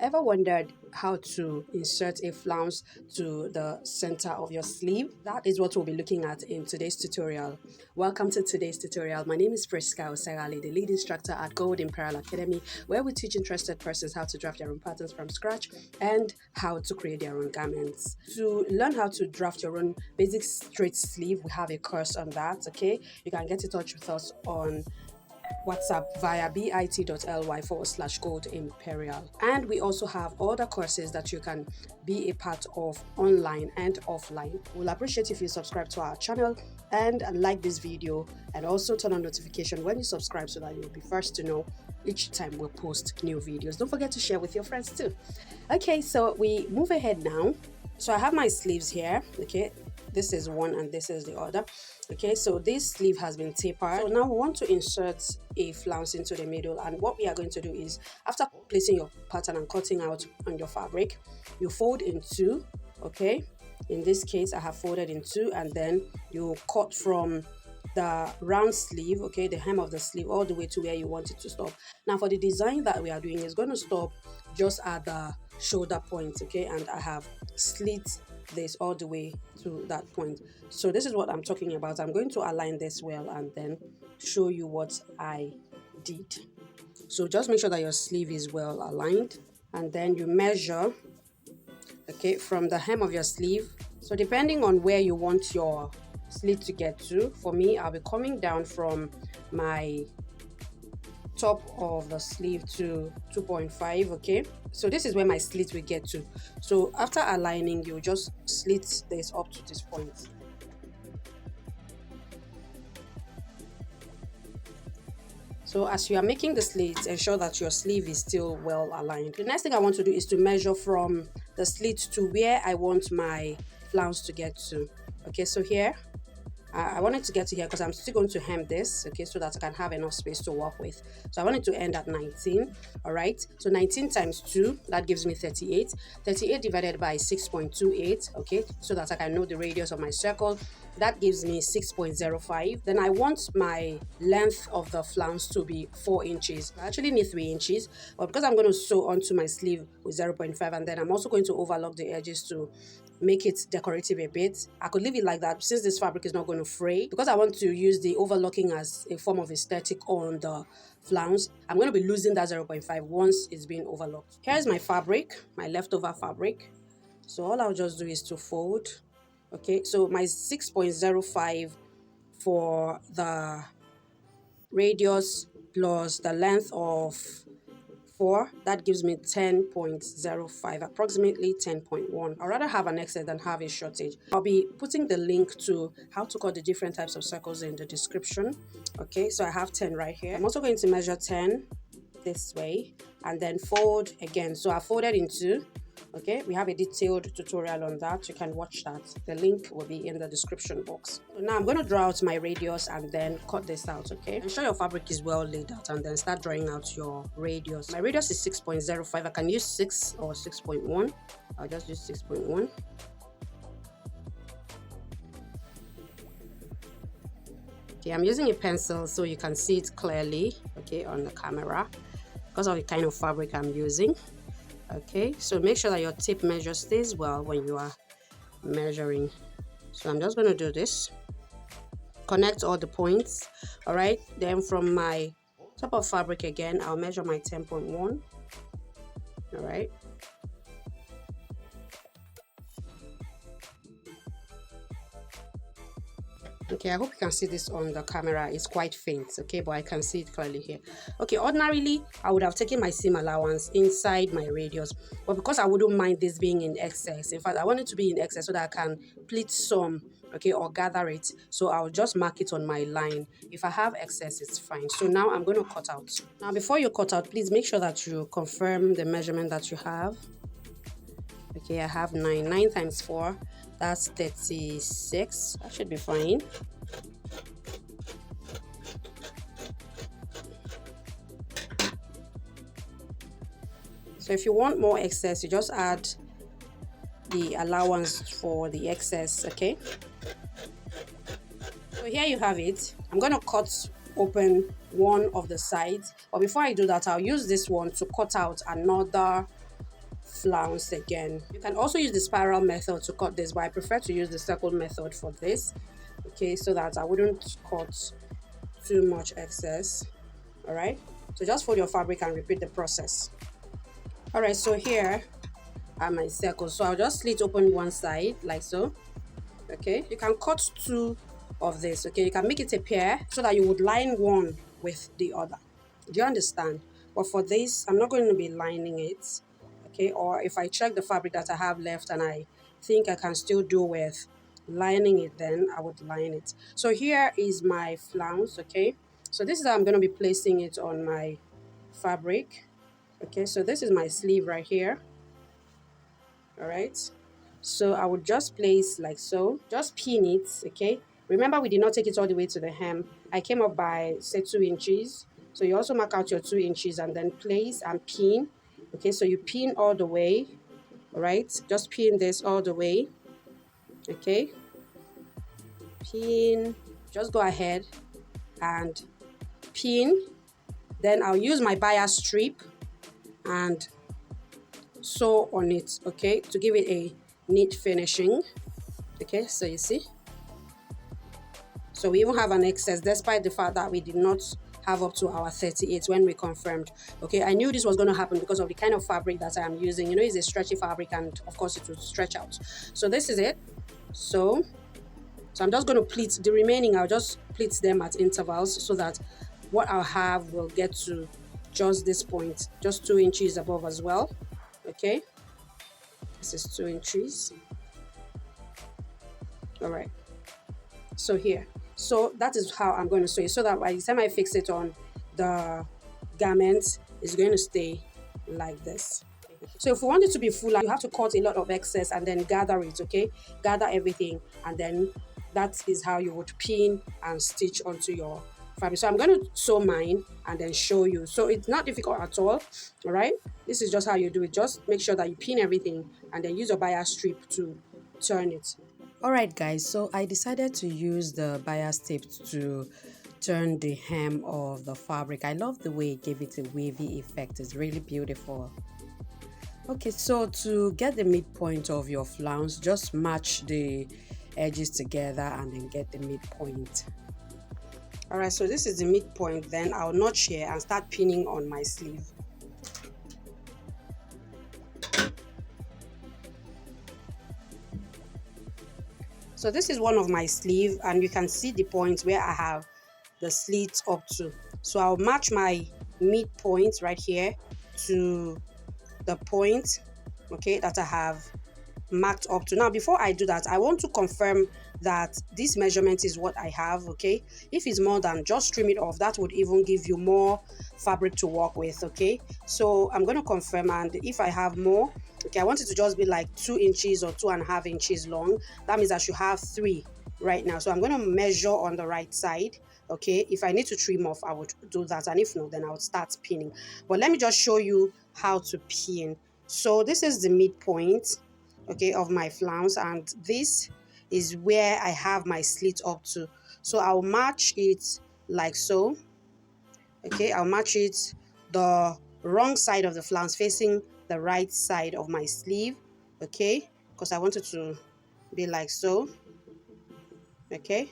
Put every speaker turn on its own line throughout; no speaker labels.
Ever wondered how to insert a flounce to the center of your sleeve? That is what we'll be looking at in today's tutorial. Welcome to today's tutorial. My name is Priska Oserale, the lead instructor at Gold Imperial Academy, where we teach interested persons how to draft their own patterns from scratch and how to create their own garments. To learn how to draft your own basic straight sleeve, we have a course on that, okay? You can get in touch with us on WhatsApp via bit.ly/gold imperial. And we also have other courses that you can be a part of online and offline. We'll appreciate if you subscribe to our channel and like this video, and also turn on notification when you subscribe so that you'll be first to know each time we post new videos. Don't forget to share with your friends too. Okay, so we move ahead now. So I have my sleeves here, okay? This is one and this is the other. Okay, so this sleeve has been tapered. So now we want to insert a flounce into the middle, and what we are going to do is, after placing your pattern and cutting out on your fabric, you fold in two. Okay, in this case I have folded in two, and then you cut from the round sleeve, okay, the hem of the sleeve, all the way to where you want it to stop. Now for the design that we are doing, is going to stop just at the shoulder point, okay, and I have slit this all the way to that point. So this is what I'm talking about. I'm going to align this well and then show you what I did. So just make sure that your sleeve is well aligned, and then you measure, okay, from the hem of your sleeve. So depending on where you want your slit to get to, for me, I'll be coming down from my top of the sleeve to 2.5. okay, so this is where my slit will get to. So after aligning, you just slit this up to this point. So as you are making the slits, ensure that your sleeve is still well aligned. The next thing I want to do is to measure from the slit to where I want my flounce to get to. Okay, so here I want it to get to here because I'm still going to hem this, okay, so that I can have enough space to work with. So I want it to end at 19, all right? So 19 times 2, that gives me 38. 38 divided by 6.28, okay, so that I can know the radius of my circle. That gives me 6.05. Then I want my length of the flounce to be 4 inches. I actually need 3 inches, but because I'm going to sew onto my sleeve with 0.5, and then I'm also going to overlock the edges to make it decorative a bit, I could leave it like that since this fabric is not going to fray. Because I want to use the overlocking as a form of aesthetic on the flounce, I'm going to be losing that 0.5 once it's being overlocked. Here's my fabric, my leftover fabric. So all I'll just do is to fold. Okay, so my 6.05 for the radius plus the length of 4, that gives me 10.05, approximately 10.1. I'd rather have an excess than have a shortage. I'll be putting the link to how to cut the different types of circles in the description. Okay, so I have 10 right here. I'm also going to measure 10 this way and then fold again. So I folded in 2. Okay, we have a detailed tutorial on that. You can watch that. The link will be in the description box. So now I'm going to draw out my radius and then cut this out, okay? Ensure your fabric is well laid out and then start drawing out your radius. My radius is 6.05. I can use 6 or 6.1. I'll just use 6.1. Okay, I'm using a pencil so you can see it clearly, okay, on the camera because of the kind of fabric I'm using. Okay, so make sure that your tape measure stays well when you are measuring. So I'm just going to do this, connect all the points. All right, then from my top of fabric again, I'll measure my 10.1. all right, okay, I hope you can see this on the camera. It's quite faint, okay, but I can see it clearly here. Okay, ordinarily I would have taken my seam allowance inside my radius, but because I wouldn't mind this being in excess, in fact I want it to be in excess so that I can pleat some, okay, or gather it. So I'll just mark it on my line. If I have excess, it's fine. So now I'm going to cut out. Now before you cut out, please make sure that you confirm the measurement that you have. Okay, I have 9 times 4, that's 36. That should be fine. So if you want more excess, you just add the allowance for the excess, okay? So here you have it. I'm going to cut open one of the sides, but before I do that, I'll use this one to cut out another flounce again. You can also use the spiral method to cut this, but I prefer to use the circle method for this, okay, so that I wouldn't cut too much excess. All right, so just fold your fabric and repeat the process. All right, so here are my circles. So I'll just slit open one side like so. Okay, you can cut two of this. Okay, you can make it a pair so that you would line one with the other. Do you understand? But for this, I'm not going to be lining it. Okay, or if I check the fabric that I have left and I think I can still do with lining it, then I would line it. So here is my flounce. Okay, so this is how I'm going to be placing it on my fabric. Okay, so this is my sleeve right here. All right, so I would just place like so, just pin it. Okay, remember we did not take it all the way to the hem. I came up by say 2 inches, so you also mark out your 2 inches and then place and pin. Okay, so you pin all the way. All right, just pin this all the way. Okay, pin, just go ahead and pin. Then I'll use my bias strip and sew on it, okay, to give it a neat finishing. Okay, so you see, so we even have an excess despite the fact that we did not have up to our 38 when we confirmed. Okay, I knew this was going to happen because of the kind of fabric that I am using. You know, it's a stretchy fabric and of course it will stretch out. So this is it. So I'm just going to pleat the remaining. I'll just pleat them at intervals so that what I'll have will get to just this point, just 2 inches above as well. Okay, this is 2 inches. All right, so here, so that is how I'm going to sew it, so that by the time I fix it on the garment, it's going to stay like this. So if we want it to be fuller, you have to cut a lot of excess and then gather it. Okay, gather everything, and then that is how you would pin and stitch onto your fabric. So I'm going to sew mine and then show you. So it's not difficult at all. All right, this is just how you do it. Just make sure that you pin everything and then use a bias strip to turn it. Alright guys, so I decided to use the bias tape to turn the hem of the fabric. I love the way it gave it a wavy effect. It's really beautiful. Okay, so to get the midpoint of your flounce, just match the edges together and then get the midpoint. Alright, so this is the midpoint. Then I'll notch here and start pinning on my sleeve. So this is one of my sleeve and you can see the points where I have the slits up to. So I'll match my midpoint right here to the point, okay, that I have marked up to. Now before I do that, I want to confirm that this measurement is what I have. Okay, if it's more than, just trim it off. That would even give you more fabric to work with. Okay, so I'm going to confirm, and if I have more, okay, I want it to just be like 2 inches or 2.5 inches long. That means I should have 3 right now. So I'm going to measure on the right side. Okay, if I need to trim off, I would do that, and if not, then I would start pinning. But let me just show you how to pin. So this is the midpoint, okay, of my flounce, and this is where I have my slit up to. So I'll match it like so. Okay, I'll match it the wrong side of the flounce facing the right side of my sleeve. Okay, because I want it to be like so. Okay,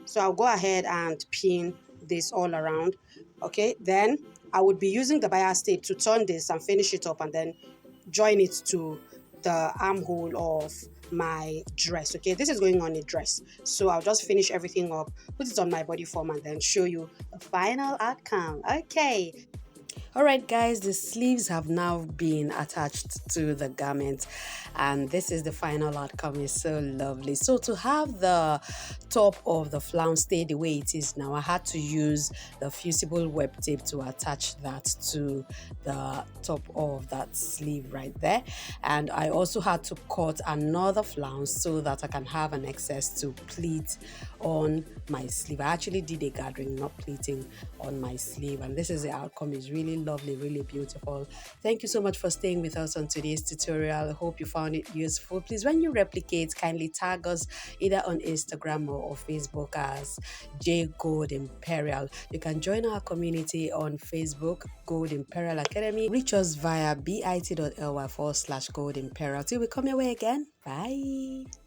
so I'll go ahead and pin this all around. Okay, then I would be using the bias tape to turn this and finish it up and then join it to the armhole of my dress. Okay, this is going on a dress, so I'll just finish everything up, put it on my body form, and then show you the final outcome. Okay, alright guys, the sleeves have now been attached to the garment and this is the final outcome. It's so lovely. So to have the top of the flounce stay the way it is now, I had to use the fusible web tape to attach that to the top of that sleeve right there, and I also had to cut another flounce so that I can have an excess to pleat on my sleeve. I actually did a gathering, not pleating, on my sleeve, and this is the outcome. It's really lovely, really beautiful. Thank you so much for staying with us on today's tutorial. I hope you found it useful. Please, when you replicate, kindly tag us either on Instagram or Facebook as J Gold Imperial. You can join our community on Facebook, Gold Imperial Academy. Reach us via bit.ly/Gold Imperial. Till we come your way again. Bye.